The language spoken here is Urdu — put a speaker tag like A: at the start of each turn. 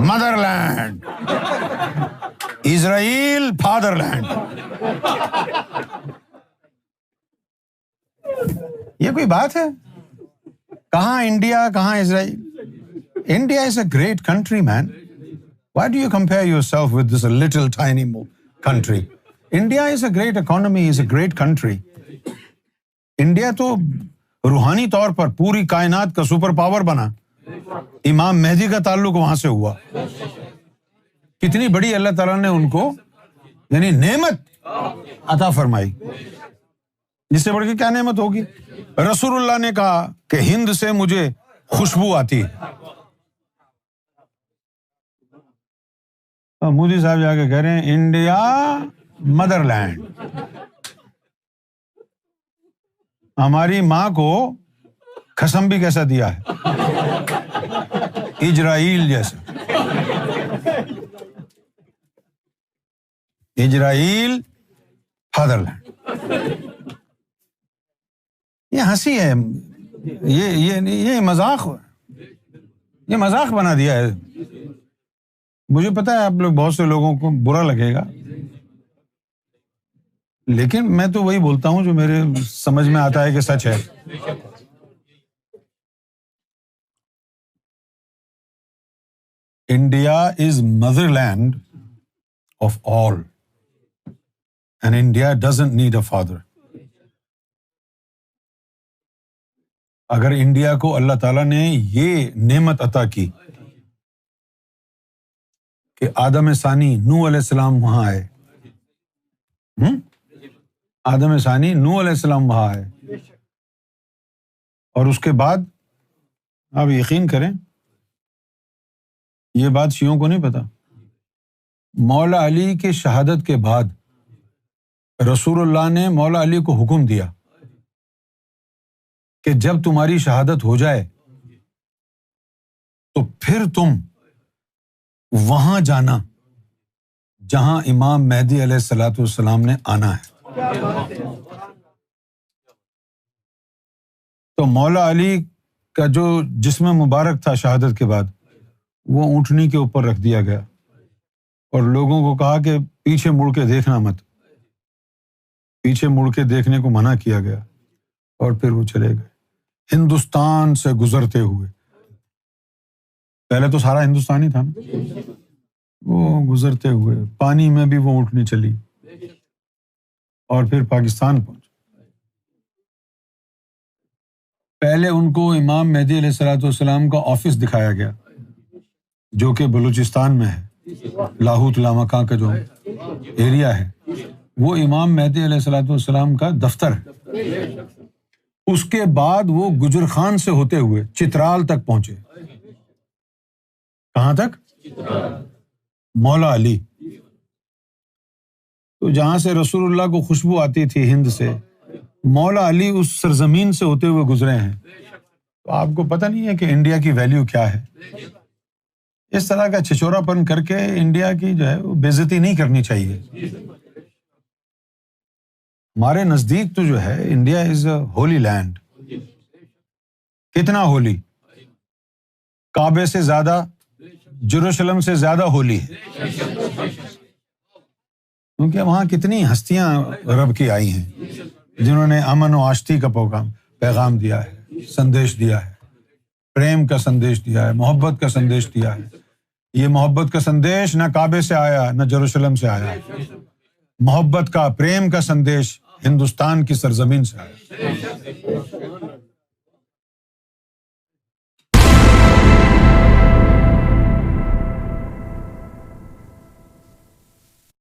A: مدر لینڈ، اسرائیل فادر لینڈ. یہ کوئی بات ہے؟ کہاں انڈیا، کہاں اسرائیل؟ India is a great country, man. Why do you compare yourself with this little tiny country? India is a great economy, is a great country. India تو روحانی طور پر پوری کائنات کا سپر پاور بنا. امام مہدی کا تعلق وہاں سے ہوا. کتنی بڑی اللہ تعالیٰ نے ان کو یعنی نعمت عطا فرمائی. جس سے بڑھ کے کیا نعمت ہوگی؟ رسول اللہ نے کہا کہ ہند سے مجھے خوشبو آتی ہے. مودی صاحب جا کے کہہ رہے ہیں انڈیا مدر لینڈ. ہماری ماں کو قسم بھی کیسا دیا ہے، اسرائیل جیسا. اسرائیل فادر لینڈ. یہ ہنسی ہے، یہ مذاق بنا دیا ہے. مجھے پتا ہے آپ لوگ بہت سے لوگوں کو برا لگے گا، لیکن میں تو وہی بولتا ہوں جو میرے سمجھ میں آتا ہے کہ سچ ہے. India is motherland of all and India doesn't need a father. اگر انڈیا کو اللہ تعالیٰ نے یہ نعمت عطا کی کہ آدم ثانی نوح علیہ السلام وہاں آئے، آدم ثانی نوح علیہ السلام وہاں آئے، اور اس کے بعد آپ یقین کریں یہ بات شیعوں کو نہیں پتا، مولا علی کی شہادت کے بعد رسول اللہ نے مولا علی کو حکم دیا کہ جب تمہاری شہادت ہو جائے تو پھر تم وہاں جانا جہاں امام مہدی علیہ الصلوۃ والسلام نے آنا ہے. تو مولا علی کا جو جسم مبارک تھا شہادت کے بعد وہ اونٹنی کے اوپر رکھ دیا گیا اور لوگوں کو کہا کہ پیچھے مڑ کے دیکھنا مت. پیچھے مڑ کے دیکھنے کو منع کیا گیا اور پھر وہ چلے گئے ہندوستان سے گزرتے ہوئے. پہلے تو سارا ہندوستان ہی تھا نا، وہ گزرتے ہوئے پانی میں بھی وہ اونٹنی چلی اور پھر پاکستان پہنچ. پہلے ان کو امام مہدی علیہ الصلوۃ والسلام کا آفس دکھایا گیا جو کہ بلوچستان میں ہے، لاہوت لامکاں کا جو ایریا ہے وہ امام مہدی علیہ الصلوۃ والسلام کا دفتر ہے. اس کے بعد وہ گجر خان سے ہوتے ہوئے چترال تک پہنچے. کہاں تک؟ مولا علی. تو جہاں سے رسول اللہ کو خوشبو آتی تھی ہند سے، مولا علی اس سرزمین سے ہوتے ہوئے گزرے ہیں. تو آپ کو پتہ نہیں ہے کہ انڈیا کی ویلیو کیا ہے. اس طرح کا چھچورا پن کر کے انڈیا کی جو ہے وہ بے عزتی نہیں کرنی چاہیے. ہمارے نزدیک تو جو ہے India is a holy land. کتنا ہولی؟ کعبے سے زیادہ، جیروشلم سے زیادہ ہولی ہے، کیونکہ وہاں کتنی ہستیاں رب کی آئی ہیں جنہوں نے امن و آشتی کا پیغام دیا ہے، سندیش دیا ہے، پریم کا سندیش دیا ہے، محبت کا سندیش دیا ہے. یہ محبت کا سندیش نہ کعبے سے آیا نہ جیروشلم سے آیا، محبت کا، پریم کا سندیش ہندوستان کی سرزمین سے آیا.